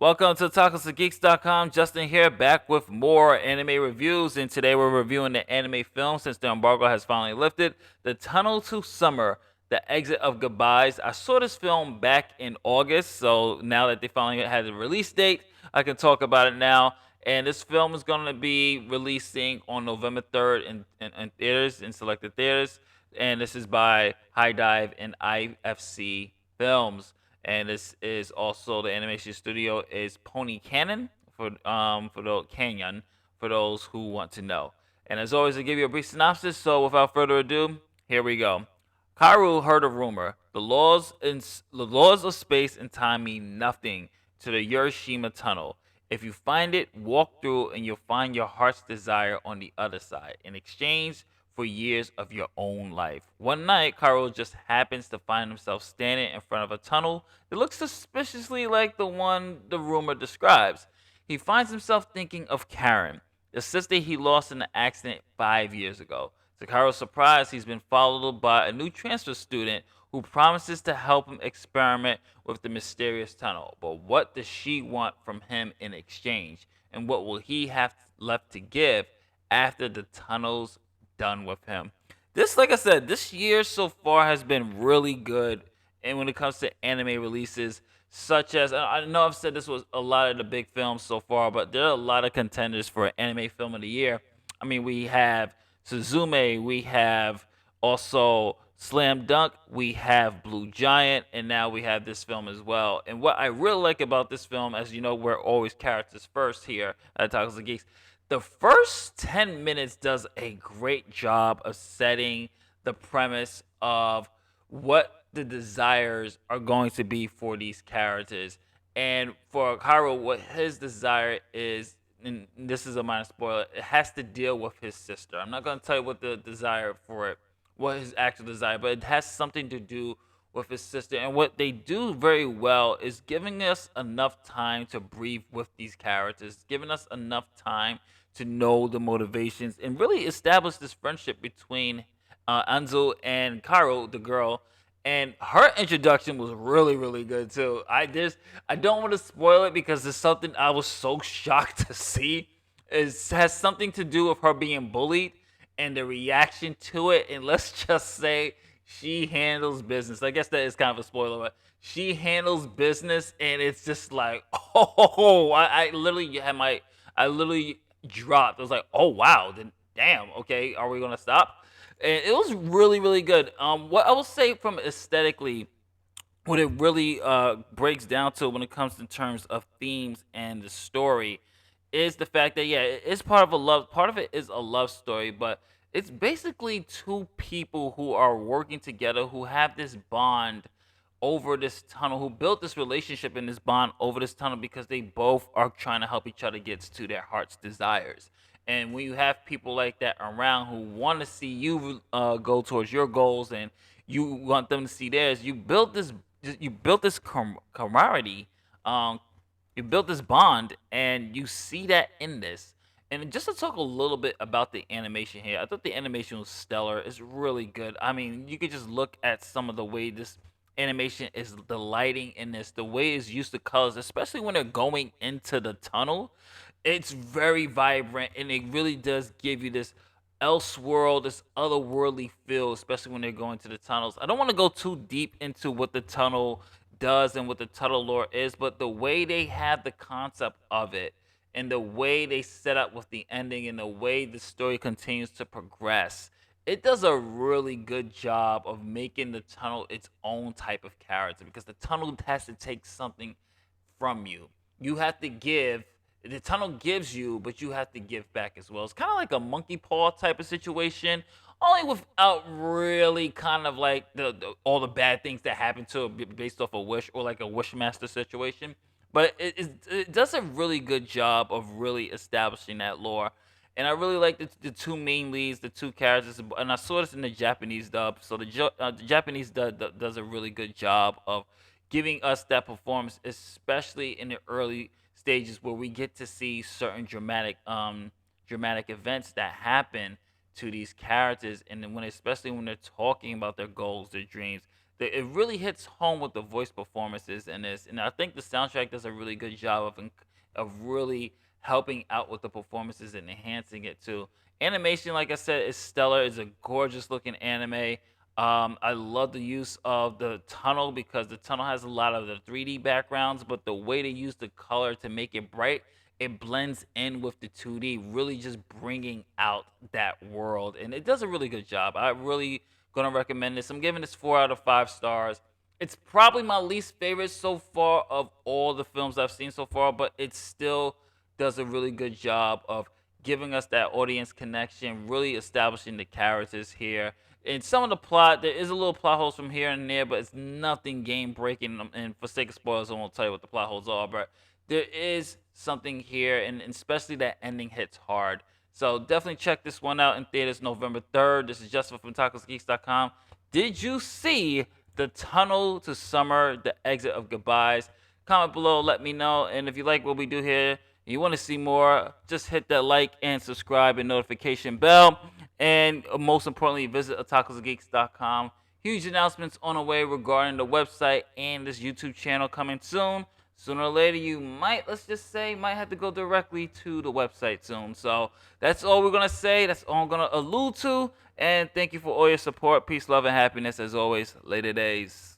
Welcome to TacosForGeeks.com. Justin here, back with more anime reviews, and today we're reviewing the anime film since the embargo has finally lifted. The Tunnel to Summer, The Exit of Goodbyes. I saw this film back in August, so now that they finally had the release date, I can talk about it now. And this film is going to be releasing on November 3rd in theaters, in selected theaters. And this is by High Dive and IFC Films, and this is also the animation studio is Pony Cannon for the Canyon for those who want to know. And as always, I give you a brief synopsis. So without further ado, here we go. Kaoru heard a rumor. The laws of space and time mean nothing to the Urashima Tunnel. If you find it, walk through and you'll find your heart's desire on the other side. In exchange for years of your own life. One night, Carl just happens to find himself standing in front of a tunnel that looks suspiciously like the one the rumor describes. He finds himself thinking of Karen, the sister he lost in an accident 5 years ago. To Carl's surprise, he's been followed by a new transfer student who promises to help him experiment with the mysterious tunnel. But what does she want from him in exchange? And what will he have left to give after the tunnel's done with him? This, like I said, this year so far has been really good. And when it comes to anime releases, such as I know I've said this was a lot of the big films so far, but there are a lot of contenders for anime film of the year. I mean, we have Suzume, we have also Slam Dunk, we have Blue Giant, and now we have this film as well. And what I really like about this film, as you know, we're always characters first here at Tacos and Geeks. The first 10 minutes does a great job of setting the premise of what the desires are going to be for these characters. And for Hiro, what his desire is, and this is a minor spoiler, it has to deal with his sister. I'm not going to tell you what the desire for it, what his actual desire, but it has something to do with his sister. And what they do very well is giving us enough time to breathe with these characters, giving us enough time to know the motivations and really establish this friendship between Anzu and Karo, the girl. And her introduction was really, really good too. I don't want to spoil it because it's something I was so shocked to see. It has something to do with her being bullied and the reaction to it. And let's just say she handles business. I guess that is kind of a spoiler, but she handles business, and it's just like, oh, I literally dropped. I was like, oh wow, then damn. Okay, are we gonna stop? And it was really, really good. What I will say from aesthetically, what it really breaks down to when it comes in terms of themes and the story is the fact that, yeah, it's part of it is a love story, but it's basically two people who are working together, who have this bond over this tunnel, who built this relationship and this bond over this tunnel because they both are trying to help each other get to their heart's desires. And when you have people like that around who want to see you go towards your goals, and you want them to see theirs, you built this camaraderie, um, you built this bond, and you see that in this. And just to talk a little bit about the animation here, I thought the animation was stellar. It's really good. I mean, you could just look at some of the way this animation is, the lighting in this, the way it's used to colors, especially when they're going into the tunnel. It's very vibrant, and it really does give you this elseworld, this otherworldly feel, especially when they're going to the tunnels. I don't want to go too deep into what the tunnel does and what the tunnel lore is, but the way they have the concept of it, and the way they set up with the ending, and the way the story continues to progress, it does a really good job of making the tunnel its own type of character, because the tunnel has to take something from you. You have to give. The tunnel gives you, but you have to give back as well. It's kind of like a monkey paw type of situation, only without really kind of like all the bad things that happen to it based off a wish, or like a wishmaster situation. But it does a really good job of really establishing that lore. And I really like the two main leads, the two characters, and I saw this in the Japanese dub. So the Japanese dub does a really good job of giving us that performance, especially in the early stages where we get to see certain dramatic events that happen to these characters, and then especially when they're talking about their goals, their dreams, It really hits home with the voice performances in this, and I think the soundtrack does a really good job of really helping out with the performances and enhancing it too. Animation, like I said, is stellar. It's a gorgeous looking anime. I love the use of the tunnel because the tunnel has a lot of the 3D backgrounds, but the way they use the color to make it bright, it blends in with the 2D, really just bringing out that world. And it does a really good job. I really gonna recommend this. I'm giving this 4 out of 5 stars. It's probably my least favorite so far of all the films I've seen so far, but it still does a really good job of giving us that audience connection, really establishing the characters here. And some of the plot, there is a little plot holes from here and there, but it's nothing game breaking. And for sake of spoilers, I won't tell you what the plot holes are, but there is something here, and especially that ending hits hard. So definitely check this one out in theaters November 3rd. This is Justin from TacoSgeeks.com. Did you see the tunnel to summer, the exit of goodbyes? Comment below, let me know. And if you like what we do here and you want to see more, just hit that like and subscribe and notification bell. And most importantly, visit otakusgeeks.com. Huge announcements on the way regarding the website and this YouTube channel coming soon. Sooner or later, you might, let's just say, might have to go directly to the website soon. So that's all we're going to say. That's all I'm going to allude to. And thank you for all your support. Peace, love, and happiness as always. Later days.